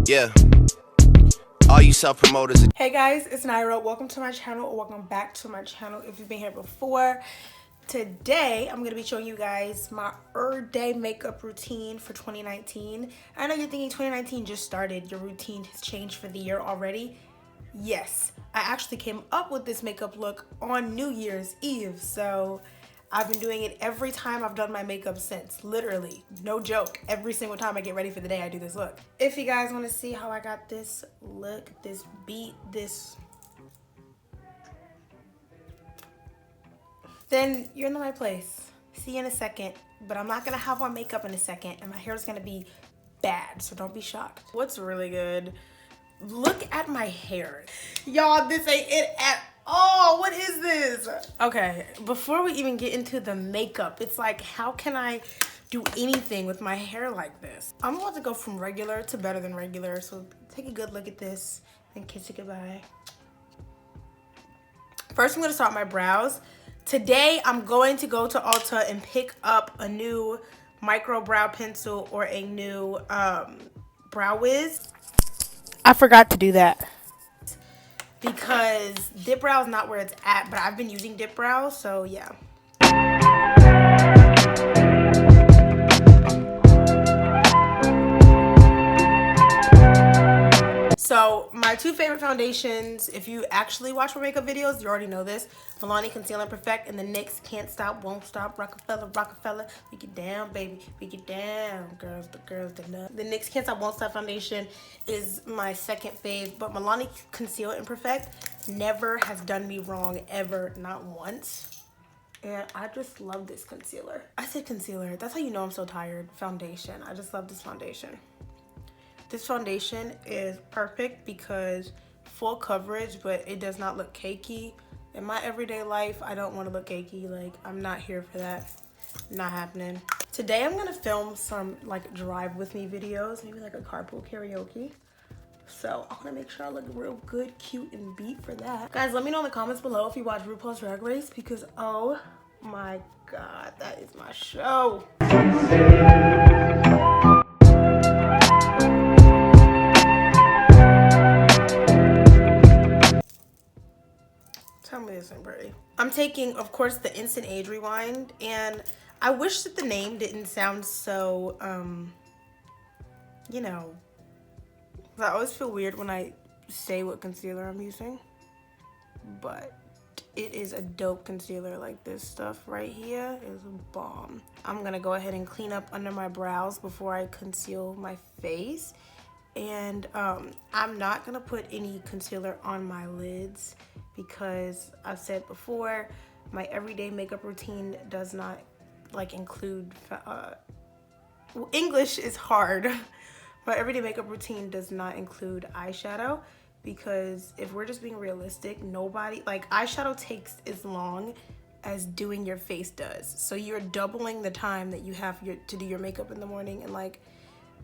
Yeah. All you self-promoters. Hey guys, it's Nyra. Welcome to my channel, or welcome back to my channel if you've been here before. Today, I'm going to be showing you guys my Errday makeup routine for 2019. I know you're thinking 2019 just started. Your routine has changed for the year already. Yes, I actually came up with this makeup look on New Year's Eve. So I've been doing it every time I've done my makeup since. Literally, no joke. Every single time I get ready for the day, I do this look. If you guys want to see how I got this look, this beat, then you're in the right place. See you in a second. But I'm not going to have on makeup in a second, and my hair is going to be bad, so don't be shocked. What's really good? Look at my hair. Y'all, this ain't it at all. What is this? Okay, before we even get into the makeup, it's like, how can I do anything with my hair like this? I'm about to go from regular to better than regular, so take a good look at this and kiss it goodbye. First, I'm going to start my brows. Today, I'm going to go to Ulta and pick up a new micro brow pencil or a new brow wiz. I forgot to do that because dip brow is not where it's at, but I've been using dip brow, so yeah. So my two favorite foundations, if you actually watch my makeup videos, you already know this. Milani Conceal and Perfect and the NYX Can't Stop, Won't Stop, Rockefeller. We get down, baby. We get down, girls, the nut. The NYX Can't Stop, Won't Stop foundation is my second fave, but Milani Conceal and Perfect never has done me wrong ever, not once. And I just love this concealer. I said concealer. That's how you know I'm so tired. Foundation. I just love this foundation. This foundation is perfect because full coverage, but it does not look cakey. In my everyday life, I don't want to look cakey. Like, I'm not here for that. Not happening. Today, I'm going to film some, like, drive with me videos. Maybe, like, a carpool karaoke. So, I want to make sure I look real good, cute, and beat for that. Guys, let me know in the comments below if you watch RuPaul's Drag Race because, oh my God, that is my show. Tell me this ain't pretty. I'm taking, of course, the Instant Age Rewind, and I wish that the name didn't sound so, you know, I always feel weird when I say what concealer I'm using, but it is a dope concealer. Like, this stuff right here is a bomb. I'm gonna go ahead and clean up under my brows before I conceal my face, and I'm not gonna put any concealer on my lids because I've said before, my everyday makeup routine does not like include, English is hard. My everyday makeup routine does not include eyeshadow because if we're just being realistic, nobody, like, eyeshadow takes as long as doing your face does. So you're doubling the time that you have to do your makeup in the morning, and like,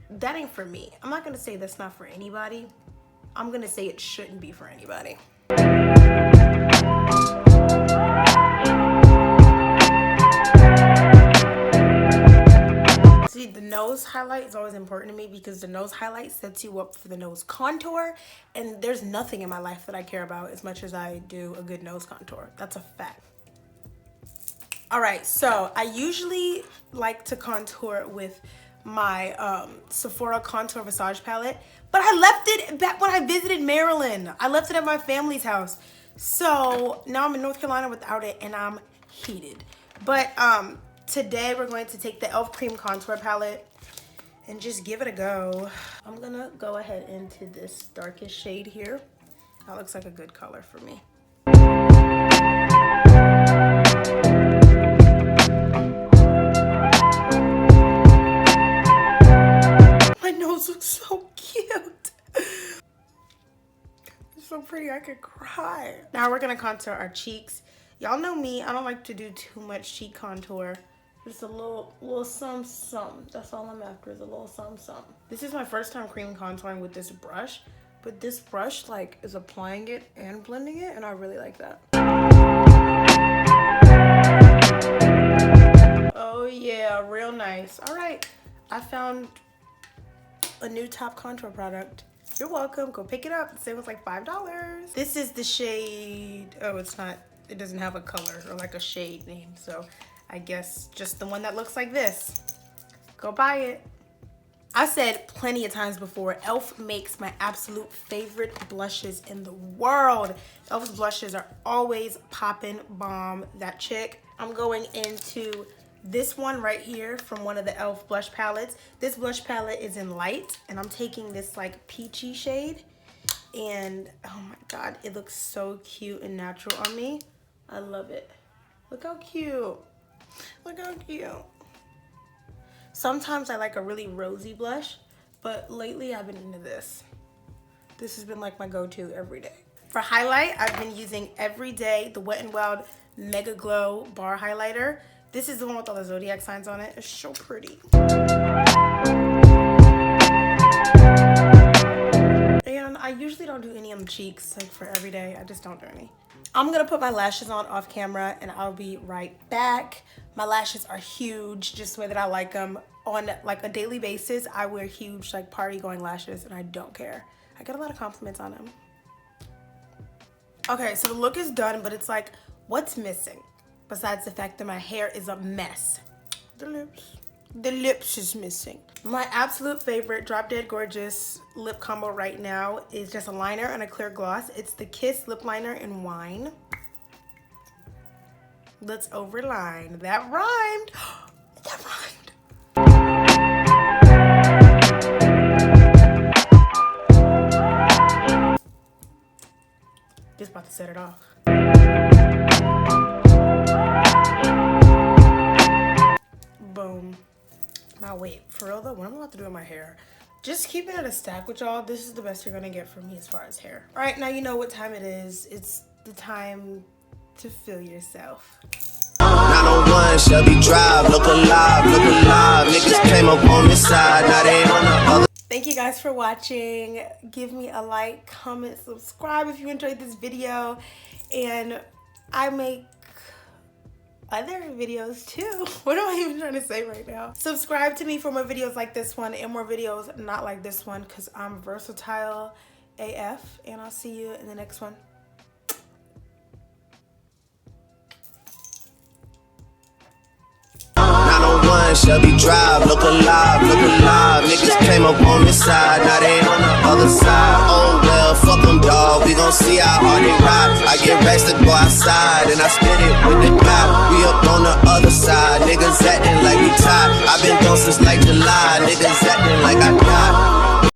that ain't for me. I'm not gonna say that's not for anybody. I'm gonna say it shouldn't be for anybody. See, the nose highlight is always important to me because the nose highlight sets you up for the nose contour, and there's nothing in my life that I care about as much as I do a good nose contour. That's a fact. All right, so I usually like to contour with my Sephora Contour Visage palette, but I left it back when I visited Maryland. I left it at my family's house. So now I'm in North Carolina without it, and I'm heated. But today we're going to take the e.l.f. Cream Contour Palette and just give it a go. I'm gonna go ahead into this darkest shade here. That looks like a good color for me. My nose looks so cute. It's so pretty, I could cry. Now we're gonna contour our cheeks. Y'all know me, I don't like to do too much cheek contour. Just a little some. That's all I'm after, is a little some. This is my first time cream contouring with this brush, but this brush like is applying it and blending it, and I really like that. Oh yeah, real nice. All right, I found a new top contour product. You're welcome. Go pick it up. The sale was like $5. This is the shade. Oh, it's not. It doesn't have a color or like a shade name. So I guess just the one that looks like this. Go buy it. I said plenty of times before, e.l.f. makes my absolute favorite blushes in the world. e.l.f.'s blushes are always poppin' bomb. That chick. I'm going into this one right here from one of the e.l.f. blush palettes. This blush palette is in light, and I'm taking this like peachy shade. And oh my god, it looks so cute and natural on me. I love it. Look how cute. Look how cute. Sometimes I like a really rosy blush, but lately I've been into this. This has been like my go-to every day. For highlight, I've been using Errday the Wet n Wild Mega Glow Bar Highlighter. This is the one with all the zodiac signs on it. It's so pretty. And I usually don't do any on the cheeks like for every day. I just don't do any. I'm gonna put my lashes on off camera and I'll be right back. My lashes are huge, just the way that I like them. On like a daily basis, I wear huge like party going lashes and I don't care. I get a lot of compliments on them. Okay, so the look is done, but it's like, what's missing? Besides the fact that my hair is a mess. The lips is missing. My absolute favorite drop dead gorgeous lip combo right now is just a liner and a clear gloss. It's the Kiss lip liner in wine. Let's overline. That rhymed. That rhymed. Just about to set it off. Boom. Now wait, for real though, what I'm about to do with my hair, just keeping it a stack with y'all, this is the best you're gonna get from me as far as hair. All right, now you know what time it is. It's the time to feel yourself. 901 Shelby Drive, look alive, niggas came up on this side, now they on the other. Thank you guys for watching. Give me a like, comment, subscribe if you enjoyed this video, and I make other videos too. What am I even trying to say right now? Subscribe to me for more videos like this one and more videos not like this one, because I'm versatile AF, and I'll see you in the next one. Shelby Drive, look alive, niggas came up on this side, now they on the other side. Oh well, fuck them dawg, we gon' see how hard they ride. I get racks to go outside, and I spit it with the guy. We up on the other side, niggas acting like we tied. I been gone since like July, niggas acting like I died.